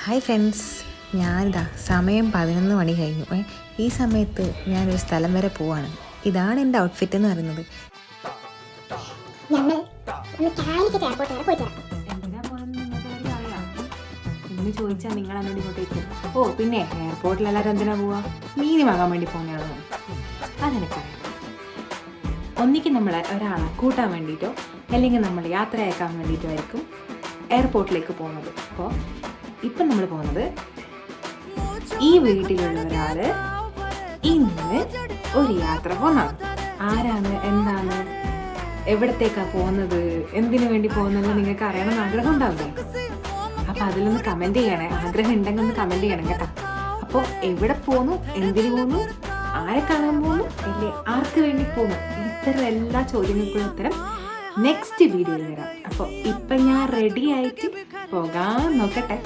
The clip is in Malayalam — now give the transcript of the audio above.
ഹായ് ഫ്രണ്ട്സ്, ഞാനിതാ സമയം 11 മണി കഴിഞ്ഞു. ഈ സമയത്ത് ഞാനൊരു സ്ഥലം വരെ പോവാണ്. ഇതാണ് എൻ്റെ ഔട്ട്ഫിറ്റ് എന്ന് പറയുന്നത്. എന്ന് ചോദിച്ചാൽ നിങ്ങൾ എന്നോട് ഇങ്ങോട്ടേക്ക് പിന്നെ എയർപോർട്ടിൽ എല്ലാവരും എന്തിനാ പോവാ? മീൻ വാങ്ങാൻ വേണ്ടി പോകുന്നതാണോ? അതെനിക്കറിയാം. ഒന്നിക്ക് നമ്മൾ ഒരാളെ കൂട്ടാൻ വേണ്ടിയിട്ടോ അല്ലെങ്കിൽ നമ്മൾ യാത്ര അയക്കാൻ വേണ്ടിയിട്ടോ ആയിരിക്കും എയർപോർട്ടിലേക്ക് പോകുന്നത്. അപ്പോൾ ഇപ്പം നമ്മൾ പോകുന്നത്, ഈ വീട്ടിലുള്ള ഒരാൾ ഇന്ന് ഒരു യാത്ര പോകുന്നതാണ്. ആരാണ്, എന്താണ്, എവിടത്തേക്കാണ് പോകുന്നത്, എന്തിനു വേണ്ടി പോകുന്നത് നിങ്ങൾക്ക് അറിയണമെന്ന് ആഗ്രഹം ഉണ്ടാവില്ലേ? അപ്പം അതിലൊന്ന് കമൻറ്റ് ചെയ്യണേ. ആഗ്രഹം ഉണ്ടെങ്കിൽ ഒന്ന് കമൻറ്റ് ചെയ്യണം കേട്ടോ. അപ്പോൾ എവിടെ പോകുന്നു, എന്തിനു പോകുന്നു, ആരെ കാണാൻ പോകുന്നു, അല്ലേ ആർക്ക് വേണ്ടി പോകുന്നു, ഇത്തരം എല്ലാ ചോദ്യങ്ങൾക്കുള്ള ഉത്തരം നെക്സ്റ്റ് വീഡിയോയിൽ വരാം. അപ്പോൾ ഇപ്പം ഞാൻ റെഡി ആയിട്ട് പോകാൻ നോക്കട്ടെ.